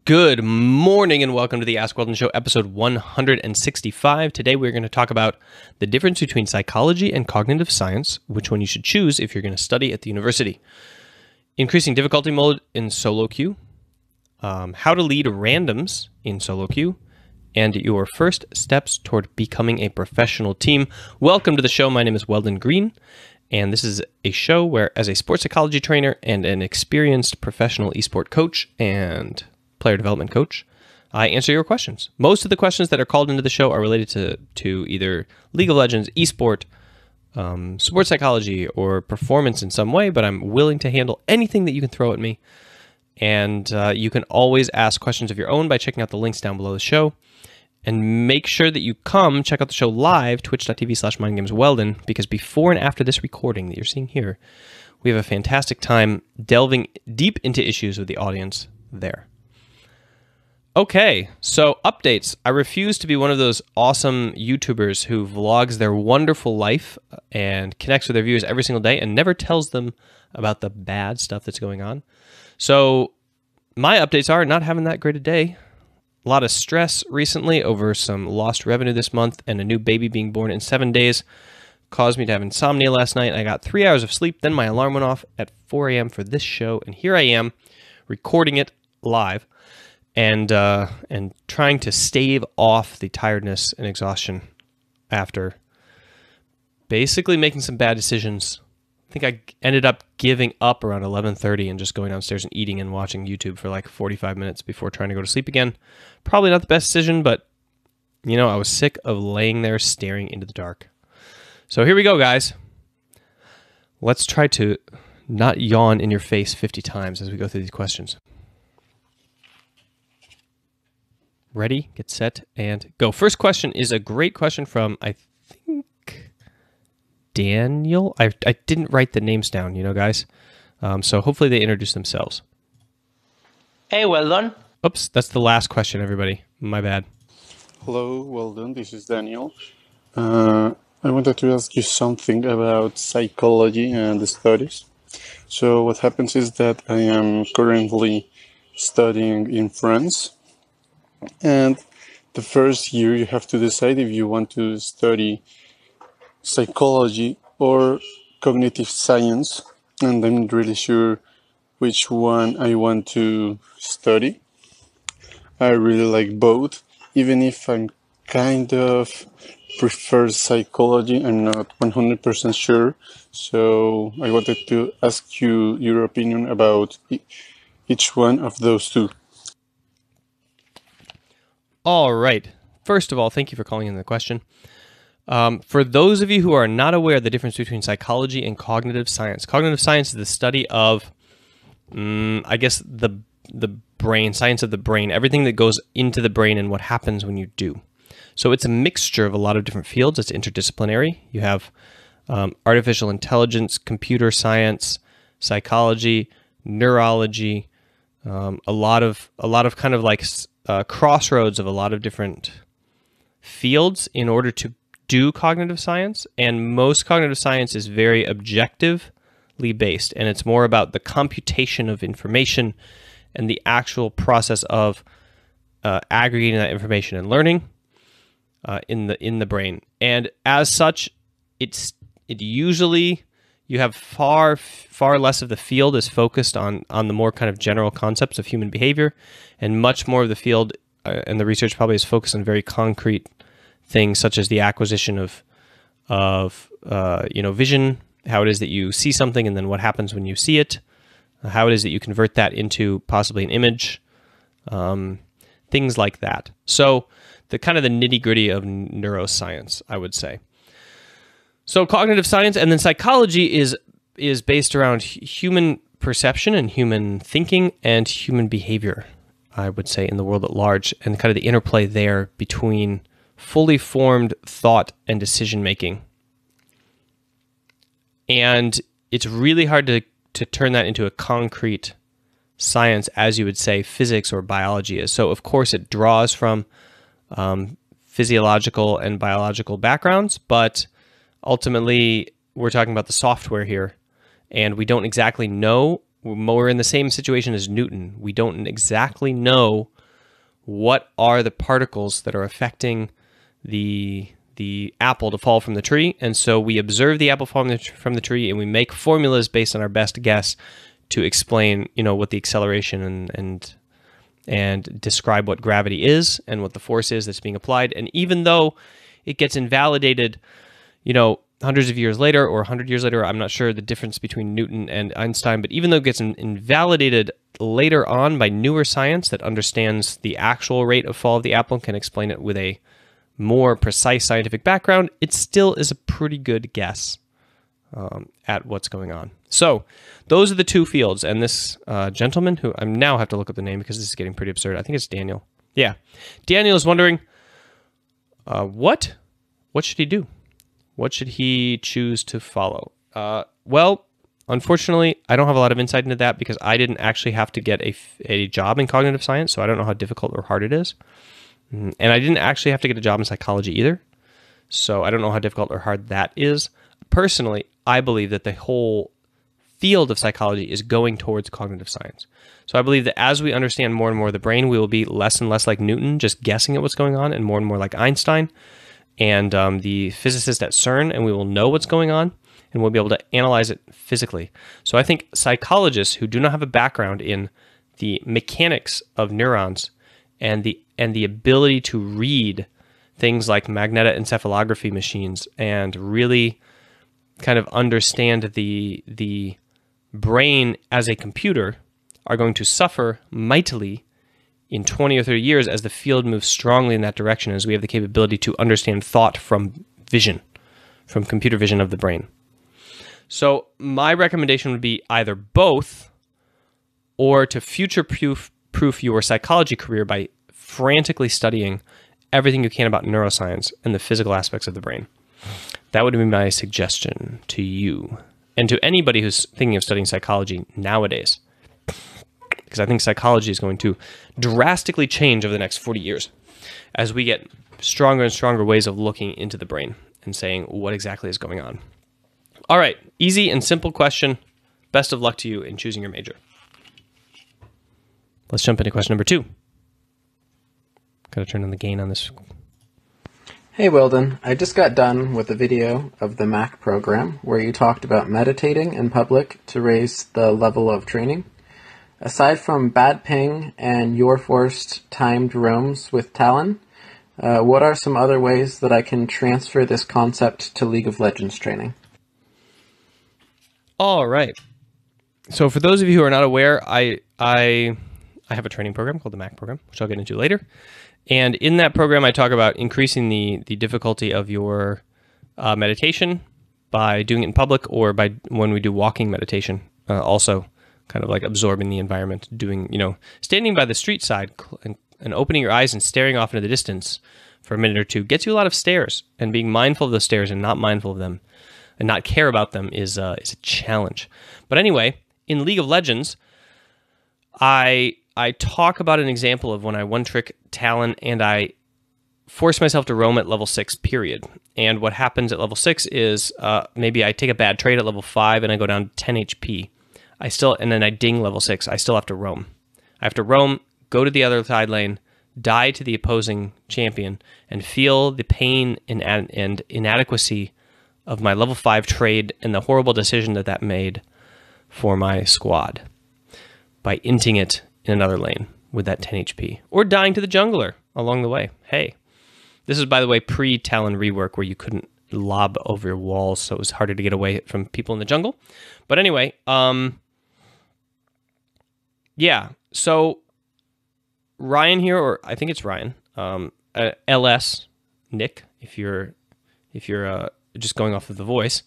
Good morning and welcome to the Ask Weldon Show, episode 165. Today we're going to talk about the difference between psychology and cognitive science, which one you should choose if you're going to study at the university. Increasing difficulty mode in SoloQ, how to lead randoms in SoloQ, and your first steps toward becoming a professional team. Welcome to the show. My name is Weldon Green, and this is a show where, as a sports psychology trainer and an experienced professional esport coach and player development coach, I answer your questions. Most of the questions that are called into the show are related to either League of Legends, esport, sports psychology, or performance in some way, but I'm willing to handle anything that you can throw at me. And you can always ask questions of your own by checking out the links down below the show. And make sure that you come check out the show live, twitch.tv/mindgamesweldon, because before and after this recording that you're seeing here, we have a fantastic time delving deep into issues with the audience there. Okay, so updates. I refuse to be one of those awesome YouTubers who vlogs their wonderful life and connects with their viewers every single day and never tells them about the bad stuff that's going on. So my updates are not having that great a day. A lot of stress recently over some lost revenue this month, and a new baby being born in 7 days caused me to have insomnia last night. I got 3 hours of sleep, then my alarm went off at 4 a.m. for this show, and here I am recording it live. And trying to stave off the tiredness and exhaustion after basically making some bad decisions. I think I ended up giving up around 11:30 and just going downstairs and eating and watching YouTube for like 45 minutes before trying to go to sleep again. Probably not the best decision, but you know, I was sick of laying there staring into the dark. So here we go, guys. Let's try to not yawn in your face 50 times as we go through these questions. Ready, get set, and go. First question is a great question from, I think, Daniel. I didn't write the names down, you know, guys. So hopefully they introduce themselves. Hey, Weldon. Oops, that's the last question, everybody. My bad. Hello, Weldon. This is Daniel. I wanted to ask you something about psychology and the studies. So what happens is that I am currently studying in France. And the first year you have to decide if you want to study psychology or cognitive science, and I'm not really sure which one I want to study. I really like both, even if I'm kind of prefer psychology, I'm not 100% sure. So I wanted to ask you your opinion about each one of those two. All right. First of all, thank you for calling in the question. For those of you who are not aware of the difference between psychology and cognitive science is the study of, I guess, the brain, science of the brain, everything that goes into the brain and what happens when you do. So it's a mixture of a lot of different fields. It's interdisciplinary. You have artificial intelligence, computer science, psychology, neurology, a lot of kind of like crossroads of a lot of different fields in order to do cognitive science. And most cognitive science is very objectively based, and it's more about the computation of information and the actual process of aggregating that information and learning in the brain. And as such, it usually, you have far less of the field is focused on the more kind of general concepts of human behavior, and much more of the field and the research probably is focused on very concrete things such as the acquisition of vision, how it is that you see something, and then what happens when you see it, how it is that you convert that into possibly an image, things like that. So the kind of the nitty-gritty of neuroscience, I would say. So cognitive science, and then psychology is based around human perception and human thinking and human behavior, I would say, in the world at large, and kind of the interplay there between fully formed thought and decision making. And it's really hard to turn that into a concrete science, as you would say physics or biology is. So of course it draws from physiological and biological backgrounds, but ultimately we're talking about the software here, and we don't exactly know. We're in the same situation as Newton. We don't exactly know what are the particles that are affecting the apple to fall from the tree. And so we observe the apple falling from the tree, and we make formulas based on our best guess to explain, what the acceleration and describe what gravity is and what the force is that's being applied. And even though it gets invalidated, hundreds of years later or 100 years later, I'm not sure the difference between Newton and Einstein, but even though it gets invalidated later on by newer science that understands the actual rate of fall of the apple and can explain it with a more precise scientific background, it still is a pretty good guess at what's going on. So those are the two fields. And this gentleman, who I now have to look up the name because this is getting pretty absurd. I think it's Daniel. Yeah. Daniel is wondering, what should he do? What should he choose to follow? Well, unfortunately, I don't have a lot of insight into that because I didn't actually have to get a job in cognitive science, so I don't know how difficult or hard it is. And I didn't actually have to get a job in psychology either, so I don't know how difficult or hard that is. Personally, I believe that the whole field of psychology is going towards cognitive science. So I believe that as we understand more and more of the brain, we will be less and less like Newton, just guessing at what's going on, and more like Einstein and the physicist at CERN, and we will know what's going on, and we'll be able to analyze it physically. So I think psychologists who do not have a background in the mechanics of neurons and the ability to read things like magnetoencephalography machines and really kind of understand the brain as a computer are going to suffer mightily in 20 or 30 years as the field moves strongly in that direction, as we have the capability to understand thought from vision, from computer vision of the brain. So my recommendation would be either both, or to future-proof your psychology career by frantically studying everything you can about neuroscience and the physical aspects of the brain. That would be my suggestion to you and to anybody who's thinking of studying psychology nowadays, because I think psychology is going to drastically change over the next 40 years as we get stronger and stronger ways of looking into the brain and saying what exactly is going on. All right, easy and simple question. Best of luck to you in choosing your major. Let's jump into question number 2. Got to turn on the gain on this. Hey Weldon, I just got done with a video of the Mac program where you talked about meditating in public to raise the level of training. Aside from bad ping and your forced timed roams with Talon, what are some other ways that I can transfer this concept to League of Legends training? All right. So for those of you who are not aware, I have a training program called the Mac program, which I'll get into later. And in that program, I talk about increasing the difficulty of your meditation by doing it in public, or by when we do walking meditation, also kind of like absorbing the environment, doing, standing by the street side and opening your eyes and staring off into the distance for a minute or two gets you a lot of stares, and being mindful of those stares and not mindful of them and not care about them is a challenge. But anyway, in League of Legends, I talk about an example of when I one-trick Talon and I force myself to roam at level 6, period. And what happens at level 6 is maybe I take a bad trade at level 5 and I go down to 10 HP. And then I ding level 6. I still have to roam. I have to roam, go to the other side lane, die to the opposing champion, and feel the pain and inadequacy of my level 5 trade and the horrible decision that made for my squad by inting it in another lane with that 10 HP, or dying to the jungler along the way. Hey, this is, by the way, pre-Talon rework where you couldn't lob over your walls, so it was harder to get away from people in the jungle. But anyway, yeah, so Ryan here, or I think it's Ryan, LS, Nick, if you're just going off of the voice,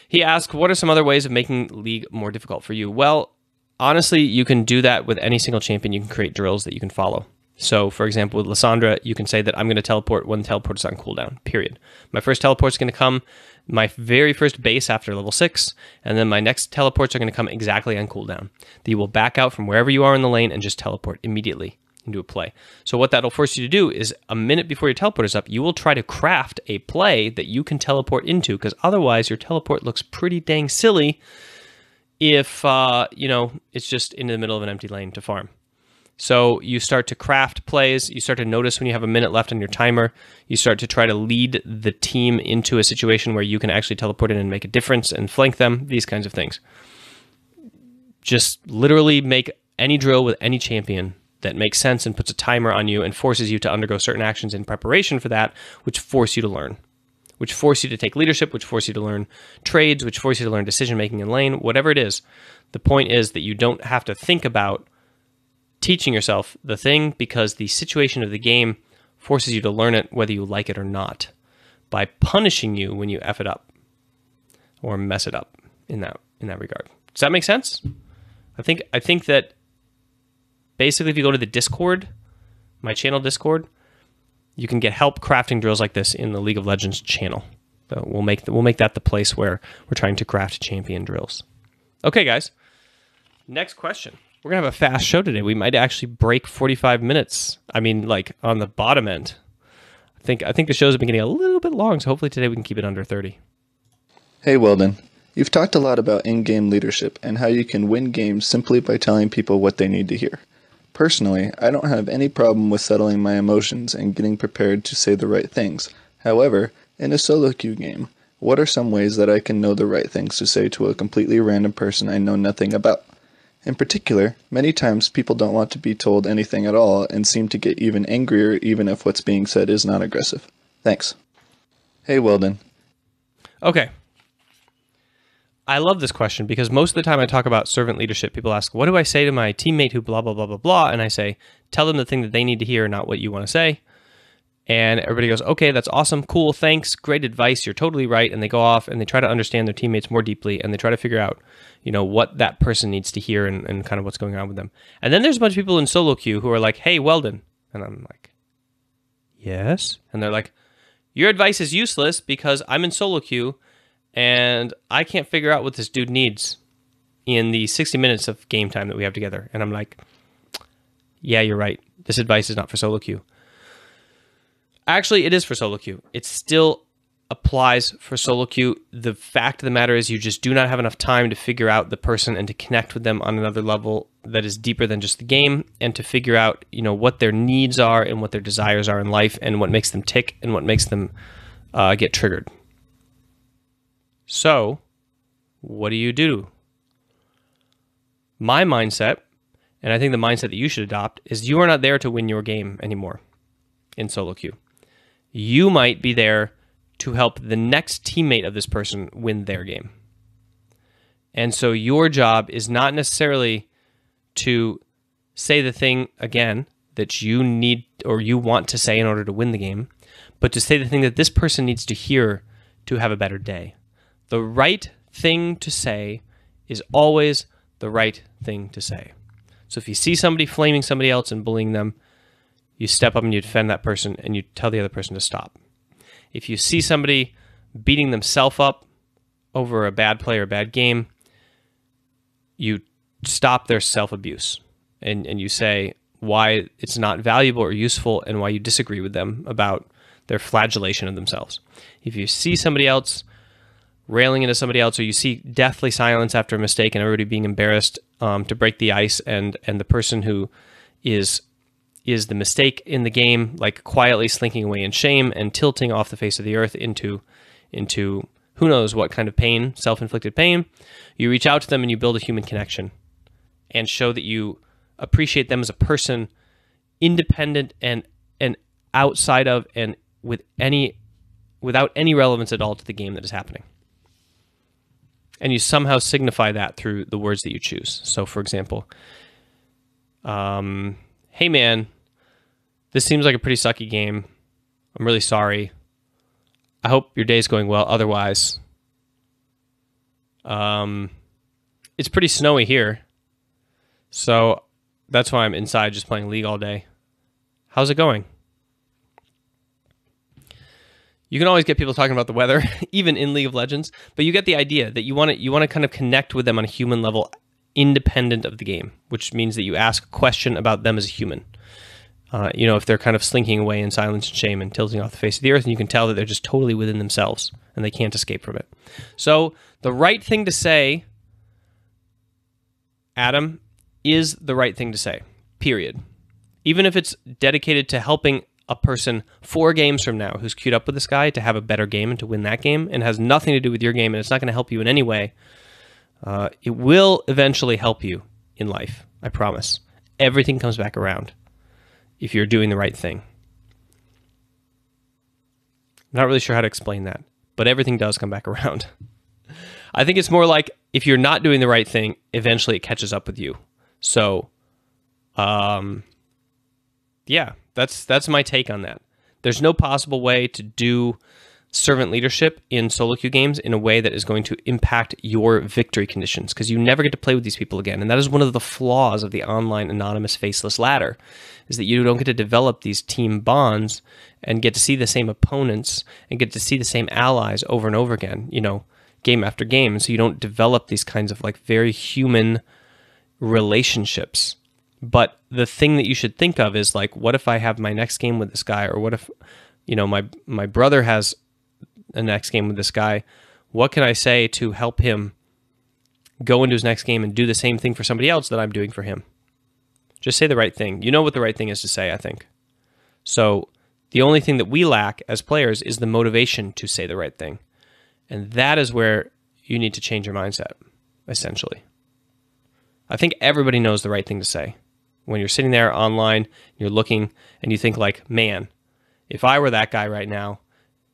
he asked, what are some other ways of making League more difficult for you? Well, honestly, you can do that with any single champion. You can create drills that you can follow. So, for example, with Lysandra, you can say that I'm going to teleport when the teleport is on cooldown, period. My first teleport is going to come my very first base after level 6, and then my next teleports are going to come exactly on cooldown. That you will back out from wherever you are in the lane and just teleport immediately into a play. So what that'll force you to do is a minute before your teleport is up, you will try to craft a play that you can teleport into, because otherwise your teleport looks pretty dang silly if, it's just in the middle of an empty lane to farm. So you start to craft plays. You start to notice when you have a minute left on your timer. You start to try to lead the team into a situation where you can actually teleport in and make a difference and flank them, these kinds of things. Just literally make any drill with any champion that makes sense and puts a timer on you and forces you to undergo certain actions in preparation for that, which force you to learn, which force you to take leadership, which force you to learn trades, which force you to learn decision-making in lane, whatever it is. The point is that you don't have to think about teaching yourself the thing, because the situation of the game forces you to learn it whether you like it or not, by punishing you when you F it up or mess it up in that regard. Does that make sense? I think that basically if you go to the Discord, my channel Discord, you can get help crafting drills like this in the League of Legends channel. So we'll make that the place where we're trying to craft champion drills. Okay, guys. Next question. We're going to have a fast show today. We might actually break 45 minutes. I mean, like, on the bottom end. I think the shows have been getting a little bit long, so hopefully today we can keep it under 30. Hey, Weldon. You've talked a lot about in-game leadership and how you can win games simply by telling people what they need to hear. Personally, I don't have any problem with settling my emotions and getting prepared to say the right things. However, in a solo queue game, what are some ways that I can know the right things to say to a completely random person I know nothing about? In particular, many times people don't want to be told anything at all and seem to get even angrier even if what's being said is not aggressive. Thanks. Hey, Weldon. Okay. I love this question because most of the time I talk about servant leadership, people ask, what do I say to my teammate who blah, blah, blah, blah, blah? And I say, tell them the thing that they need to hear, not what you want to say. And everybody goes, okay, that's awesome, cool, thanks, great advice, you're totally right. And they go off and they try to understand their teammates more deeply, and they try to figure out, what that person needs to hear and kind of what's going on with them. And then there's a bunch of people in soloQ who are like, hey, Weldon. And I'm like, yes? And they're like, your advice is useless because I'm in soloQ and I can't figure out what this dude needs in the 60 minutes of game time that we have together. And I'm like, yeah, you're right. This advice is not for soloQ. Actually, it is for soloQ. It still applies for soloQ. The fact of the matter is you just do not have enough time to figure out the person and to connect with them on another level that is deeper than just the game, and to figure out, what their needs are and what their desires are in life and what makes them tick and what makes them get triggered. So, what do? My mindset, and I think the mindset that you should adopt, is you are not there to win your game anymore in soloQ. You might be there to help the next teammate of this person win their game. And so your job is not necessarily to say the thing again that you need or you want to say in order to win the game, but to say the thing that this person needs to hear to have a better day. The right thing to say is always the right thing to say. So if you see somebody flaming somebody else and bullying them, you step up and you defend that person and you tell the other person to stop. If you see somebody beating themselves up over a bad play or a bad game, you stop their self-abuse and you say why it's not valuable or useful and why you disagree with them about their flagellation of themselves. If you see somebody else railing into somebody else, or you see deathly silence after a mistake and everybody being embarrassed to break the ice, and the person who is the mistake in the game, like quietly slinking away in shame and tilting off the face of the earth into who knows what kind of pain, self-inflicted pain, you reach out to them and you build a human connection and show that you appreciate them as a person, independent and outside of and without any relevance at all to the game that is happening. And you somehow signify that through the words that you choose. So, for example, hey man, this seems like a pretty sucky game. I'm really sorry. I hope your day's going well. Otherwise, it's pretty snowy here. So that's why I'm inside just playing League all day. How's it going? You can always get people talking about the weather, even in League of Legends, but you get the idea that you want to kind of connect with them on a human level, independent of the game, which means that you ask a question about them as a human. If they're kind of slinking away in silence and shame and tilting off the face of the earth, and you can tell that they're just totally within themselves and they can't escape from it. So the right thing to say, Adam, is the right thing to say, period. even if it's dedicated to helping a person 4 games from now who's queued up with this guy to have a better game and to win that game, and has nothing to do with your game, and it's not going to help you in any way, it will eventually help you in life. I promise. Everything comes back around if you're doing the right thing. I'm not really sure how to explain that, but everything does come back around. I think it's more like if you're not doing the right thing, eventually it catches up with you. So, yeah, that's my take on that. There's no possible way to do servant leadership in solo-queue games in a way that is going to impact your victory conditions, because you never get to play with these people again. And that is one of the flaws of the online anonymous faceless ladder, is that you don't get to develop these team bonds and get to see the same opponents and get to see the same allies over and over again, you know, game after game. So you don't develop these kinds of like very human relationships. But the thing that you should think of is like, what if I have my next game with this guy? Or what if, you know, my brother has a next game with this guy? What can I say to help him go into his next game and do the same thing for somebody else that I'm doing for him? Just say the right thing. You know what the right thing is to say, I think. So the only thing that we lack as players is the motivation to say the right thing. And that is where you need to change your mindset, essentially. I think everybody knows the right thing to say. When you're sitting there online, you're looking, and you think like, man, if I were that guy right now,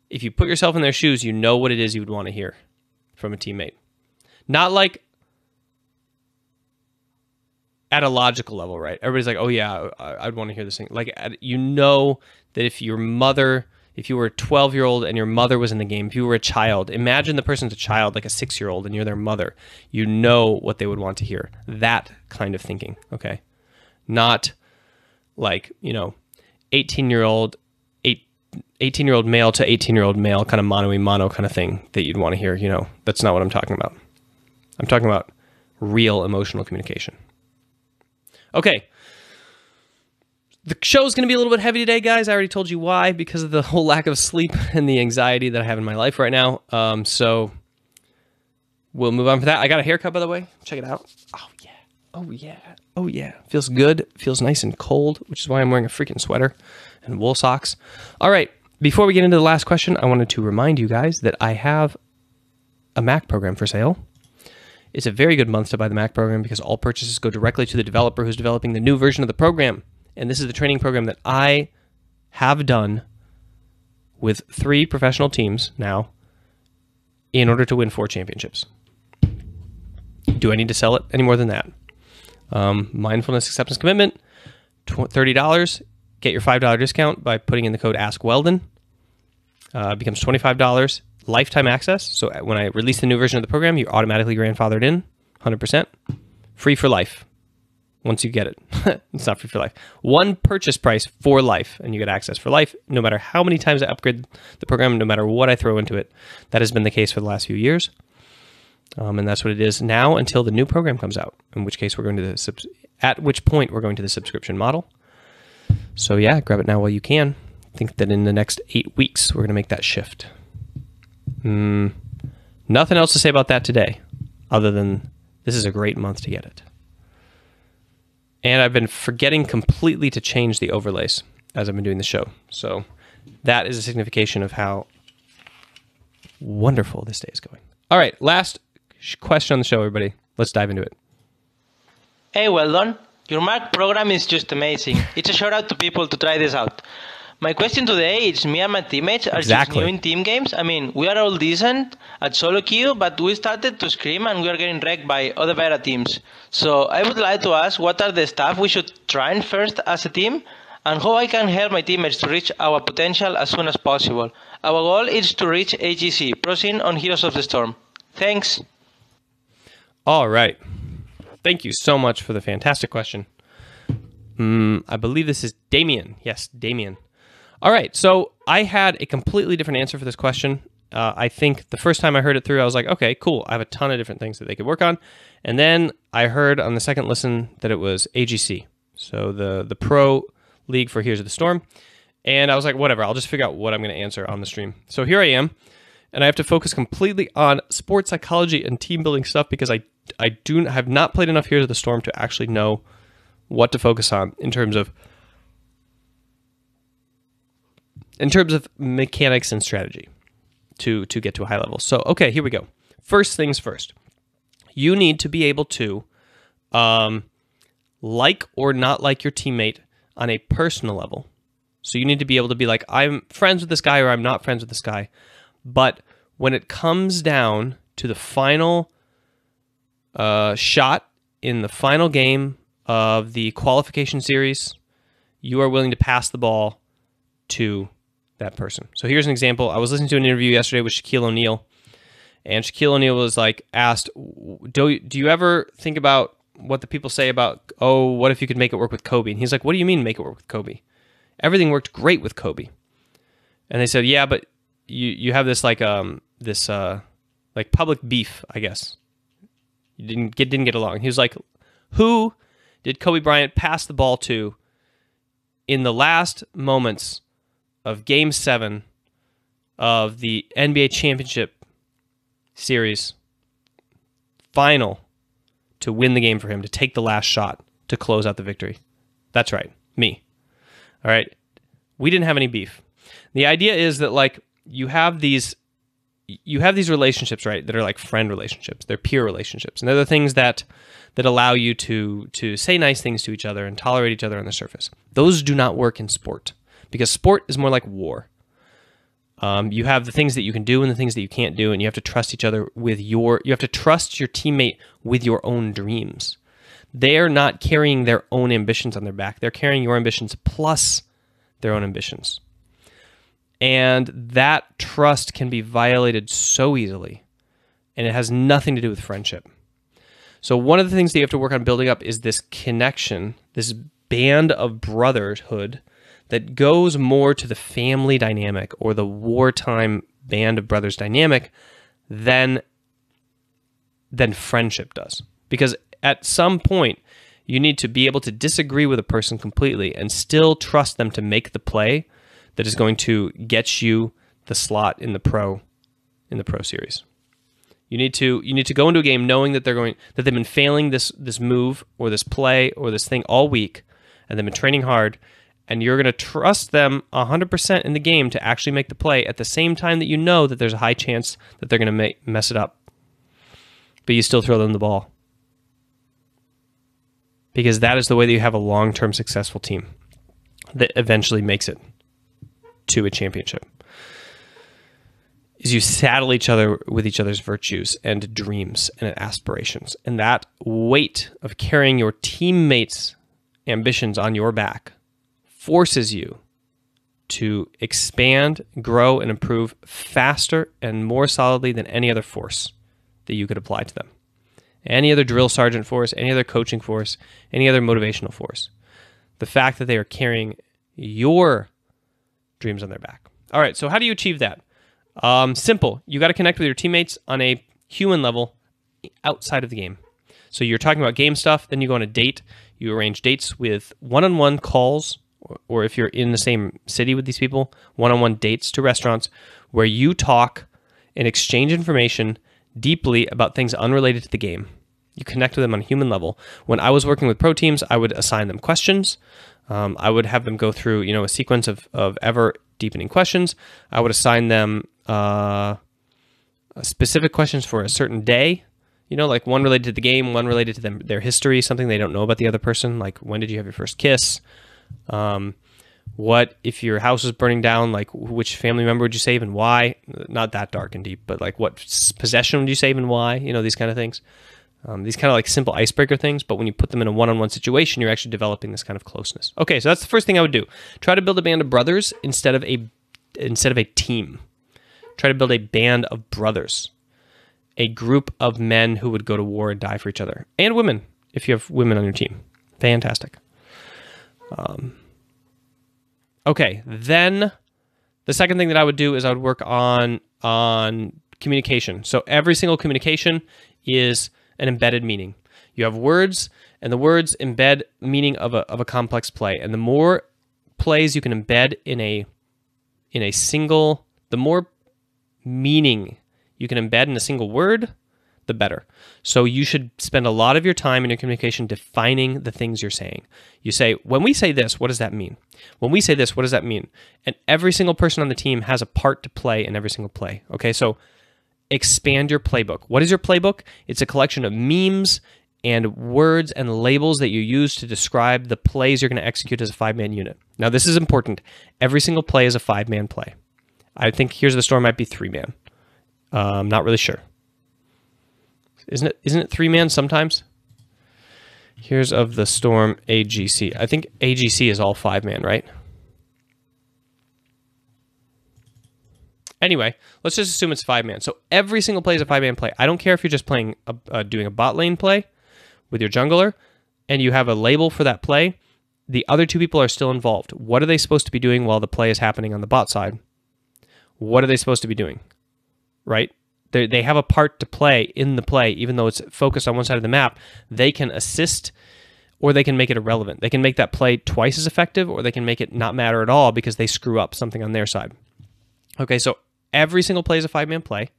if you put yourself in their shoes, you know what it is you would want to hear from a teammate. Not like at a logical level, right? Everybody's like, oh yeah, I'd want to hear this thing. Like, you know that if your mother, if you were a 12-year-old and your mother was in the game, if you were a child, imagine the person's a child, like a 6-year-old, and you're their mother. You know what they would want to hear. That kind of thinking, okay? Not like, you know, 18-year-old male to 18-year-old male kind of mano-a-mano kind of thing that you'd want to hear. You know, that's not what I'm talking about. I'm talking about real emotional communication. Okay. The show's going to be a little bit heavy today, guys. I already told you why, because of the whole lack of sleep and the anxiety that I have in my life right now. So we'll move on for that. I got a haircut, by the way. Check it out. Oh, yeah. Oh, yeah. Oh, yeah. Feels good. Feels nice and cold, which is why I'm wearing a freaking sweater and wool socks. All right. Before we get into the last question, I wanted to remind you guys that I have a Mac program for sale. It's a very good month to buy the Mac program because all purchases go directly to the developer who's developing the new version of the program. And this is the training program that I have done with 3 professional teams now in order to win 4 championships. Do I need to sell it any more than that? Mindfulness, acceptance, commitment, $30. Get your $5 discount by putting in the code AskWeldon. Becomes $25. Lifetime access. So when I release the new version of the program, you're automatically grandfathered in, 100%. Free for life. Once you get it. It's not free for life. One purchase price for life, and you get access for life, no matter how many times I upgrade the program, no matter what I throw into it. That has been the case for the last few years. And that's what it is now until the new program comes out, in which case we're going to the at which point we're going to the subscription model. So yeah, grab it now while you can. I think that in the next 8 weeks, we're going to make that shift. Nothing else to say about that today, other than this is a great month to get it. And I've been forgetting completely to change the overlays as I've been doing the show. So that is a signification of how wonderful this day is going. All right, last question on the show, everybody. Let's dive into it. Hey, Weldon. Your Mac program is just amazing. It's a shout out to people to try this out. My question today is, me and my teammates are just new in team games. I mean, we are all decent at solo-queue, but we started to scream and we are getting wrecked by other better teams. So I would like to ask, what are the stuff we should try first as a team, and how I can help my teammates to reach our potential as soon as possible. Our goal is to reach AGC, Pro-Scene on Heroes of the Storm. Thanks. All right. Thank you so much for the fantastic question. I believe this is Damien. Yes, Damien. All right, so I had a completely different answer for this question. I think the first time I heard it through, I was like, okay, cool. I have a ton of different things that they could work on. And then I heard on the second listen that it was AGC, so the Pro League for Heroes of the Storm. And I was like, whatever, I'll just figure out what I'm going to answer on the stream. So here I am, and I have to focus completely on sports psychology and team building stuff because I have not played enough Heroes of the Storm to actually know what to focus on in terms of in terms of mechanics and strategy to get to a high level. So, okay, here we go. First things first. You need to be able to like or not like your teammate on a personal level. So you need to be able to be like, I'm friends with this guy or I'm not friends with this guy. But when it comes down to the final shot in the final game of the qualification series, you are willing to pass the ball to that person. So here's an example. I was listening to an interview yesterday with Shaquille O'Neal, and Shaquille O'Neal was like asked, do you ever think about what the people say about, oh, what if you could make it work with Kobe? And he's like, what do you mean make it work with Kobe? Everything worked great with Kobe. And they said, yeah, but you have this like public beef, I guess. You didn't get along. He was like, who did Kobe Bryant pass the ball to in the last moments of Game 7 of the NBA championship series final to win the game for him, to take the last shot to close out the victory? That's right, me. All right, we didn't have any beef. The idea is that like you have these relationships, right, that are like friend relationships, they're peer relationships, and they're the things that allow you to say nice things to each other and tolerate each other on the surface. Those do not work in sport, because sport is more like war. You have the things that you can do and the things that you can't do, and you have to trust each other you have to trust your teammate with your own dreams. They're not carrying their own ambitions on their back. They're carrying your ambitions plus their own ambitions. And that trust can be violated so easily, and it has nothing to do with friendship. So one of the things that you have to work on building up is this connection, this band of brotherhood that goes more to the family dynamic or the wartime band of brothers dynamic than friendship does. Because at some point, you need to be able to disagree with a person completely and still trust them to make the play that is going to get you the slot in the pro series. You need to go into a game knowing that they've been failing this move or this play or this thing all week, and they've been training hard, and you're going to trust them 100% in the game to actually make the play at the same time that you know that there's a high chance that they're going to mess it up. But you still throw them the ball. Because that is the way that you have a long-term successful team that eventually makes it to a championship. Is you saddle each other with each other's virtues and dreams and aspirations. And that weight of carrying your teammates' ambitions on your back forces you to expand, grow, and improve faster and more solidly than any other force that you could apply to them. Any other drill sergeant force, any other coaching force, any other motivational force. The fact that they are carrying your dreams on their back. All right, so how do you achieve that? Simple. You got to connect with your teammates on a human level outside of the game. So you're talking about game stuff, then you go on a date. You arrange dates with one-on-one calls, or if you're in the same city with these people, one-on-one dates to restaurants where you talk and exchange information deeply about things unrelated to the game. You connect with them on a human level. When I was working with pro teams, I would assign them questions. I would have them go through, a sequence of ever deepening questions. I would assign them specific questions for a certain day. Like one related to the game, one related to their history, something they don't know about the other person. Like, when did you have your first kiss? What if your house was burning down? Like, which family member would you save and why? Not that dark and deep, but like, what possession would you save and why? These kind of things. These kind of like simple icebreaker things, but when you put them in a one-on-one situation, you're actually developing this kind of closeness. Okay, so that's the first thing I would do. Try to build a band of brothers instead of a team. Try to build a band of brothers. A group of men who would go to war and die for each other. And women, if you have women on your team. Fantastic. Okay, then the second thing that I would do is I would work on communication. So every single communication is an embedded meaning. You have words, and the words embed meaning of a complex play. And the more plays you can embed in a single, the more meaning you can embed in a single word, the better. So you should spend a lot of your time in your communication defining the things you're saying. You say, when we say this, what does that mean? When we say this, what does that mean? And every single person on the team has a part to play in every single play. Okay, so expand your playbook. What is your playbook? It's a collection of memes and words and labels that you use to describe the plays you're going to execute as a 5-man unit. Now, this is important. Every single play is a 5-man play. I think Here's the Storm might be 3-man. I'm not really sure. Isn't it 3-man sometimes? Here's of the Storm AGC. I think AGC is all 5-man, right? Anyway, let's just assume it's 5-man. So every single play is a 5-man play. I don't care if you're just playing doing a bot lane play with your jungler and you have a label for that play. The other 2 people are still involved. What are they supposed to be doing while the play is happening on the bot side? What are they supposed to be doing? Right? They have a part to play in the play, even though it's focused on one side of the map. They can assist or they can make it irrelevant. They can make that play twice as effective, or they can make it not matter at all because they screw up something on their side. Okay, so every single play is a 5-man play.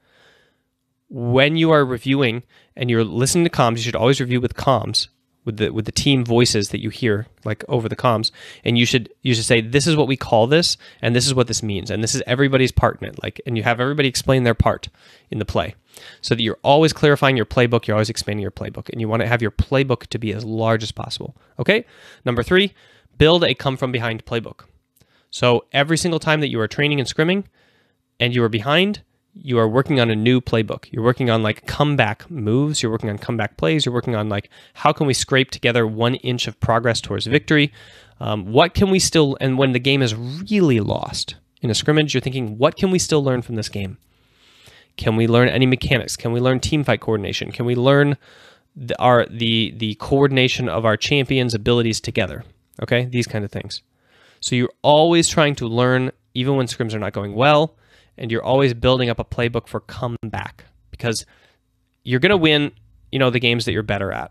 When you are reviewing and you're listening to comms, you should always review with comms, with the team voices that you hear like over the comms, and you should say, this is what we call this, and this is what this means, and this is everybody's part in it. Like, and you have everybody explain their part in the play, so that you're always clarifying your playbook. You're always expanding your playbook, and you want to have your playbook to be as large as possible. Okay. Number 3, build a come from behind playbook. So every single time that you are training and scrimming, and you are behind, you are working on a new playbook. You're working on like comeback moves. You're working on comeback plays. You're working on like, how can we scrape together 1 inch of progress towards victory? What can we still, and when the game is really lost in a scrimmage, you're thinking, what can we still learn from this game? Can we learn any mechanics? Can we learn team fight coordination? Can we learn the coordination of our champions' abilities together? Okay, these kind of things. So you're always trying to learn, even when scrims are not going well, and you're always building up a playbook for comeback, because you're going to win, the games that you're better at,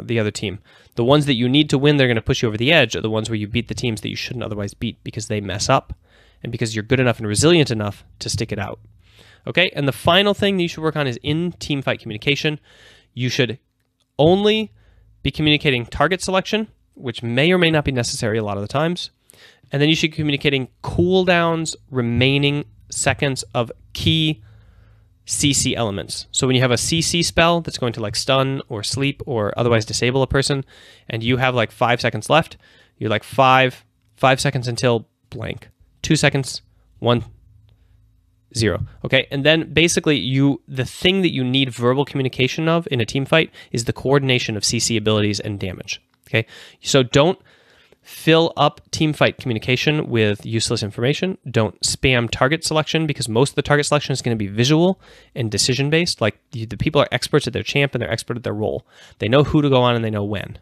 the other team. The ones that you need to win, they're going to push you over the edge, are the ones where you beat the teams that you shouldn't otherwise beat because they mess up and because you're good enough and resilient enough to stick it out. Okay, and the final thing that you should work on is in team fight communication. You should only be communicating target selection, which may or may not be necessary a lot of the times. And then you should be communicating cooldowns, remaining seconds of key CC elements. So when you have a CC spell that's going to like stun or sleep or otherwise disable a person, and you have like 5 seconds left, you're like 5 seconds until blank, 2 seconds, 1, 0. Okay, and then basically the thing that you need verbal communication of in a team fight is the coordination of CC abilities and damage. Okay, so don't fill up team fight communication with useless information. Don't spam target selection, because most of the target selection is going to be visual and decision based. Like the people are experts at their champ and they're expert at their role. They know who to go on and they know when.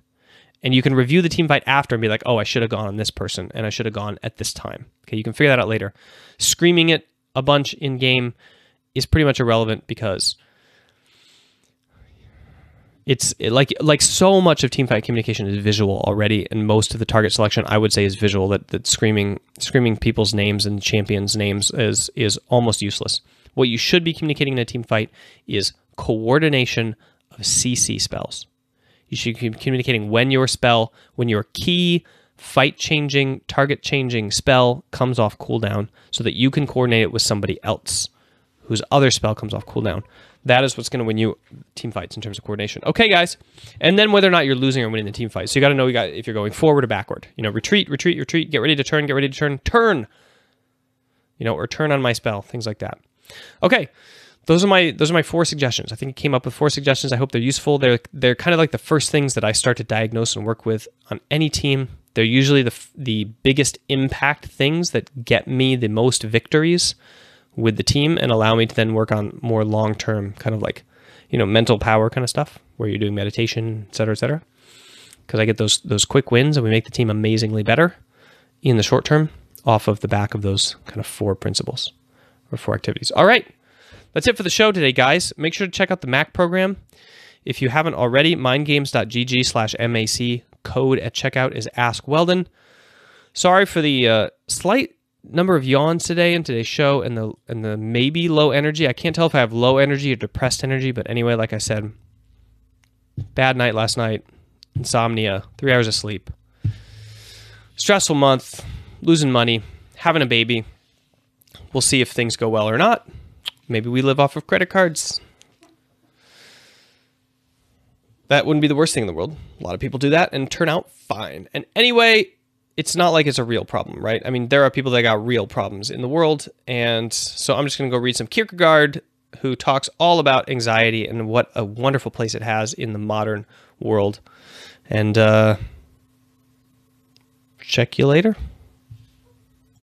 And you can review the team fight after and be like, oh, I should have gone on this person and I should have gone at this time. Okay, you can figure that out later. Screaming it a bunch in game is pretty much irrelevant, because it's like so much of teamfight communication is visual already, and most of the target selection I would say is visual. That screaming people's names and champions' names is almost useless. What you should be communicating in a team fight is coordination of CC spells. You should be communicating when your key fight-changing, target-changing spell comes off cooldown, so that you can coordinate it with somebody else whose other spell comes off cooldown. That is what's going to win you team fights in terms of coordination. Okay, guys. And then whether or not you're losing or winning the team fight. So you got to know if you're going forward or backward. retreat, get ready to turn, turn. Or turn on my spell, things like that. Okay. Those are my 4 suggestions. I think I came up with 4 suggestions. I hope they're useful. They're kind of like the first things that I start to diagnose and work with on any team. They're usually the biggest impact things that get me the most victories with the team and allow me to then work on more long-term kind of like, mental power kind of stuff where you're doing meditation, et cetera, because I get those quick wins and we make the team amazingly better in the short term off of the back of those kind of 4 principles or 4 activities. All right. That's it for the show today, guys. Make sure to check out the Mac program. If you haven't already, mindgames.gg/MAC. Code at checkout is AskWeldon. Sorry for the slight number of yawns today in today's show, and the maybe low energy. I can't tell if I have low energy or depressed energy, but anyway, like I said, bad night last night, insomnia, 3 hours of sleep, stressful month, losing money, having a baby. We'll see if things go well or not. Maybe we live off of credit cards. That wouldn't be the worst thing in the world. A lot of people do that and turn out fine. And anyway, it's not like it's a real problem, right? I mean, there are people that got real problems in the world. And so I'm just going to go read some Kierkegaard, who talks all about anxiety and what a wonderful place it has in the modern world. And check you later.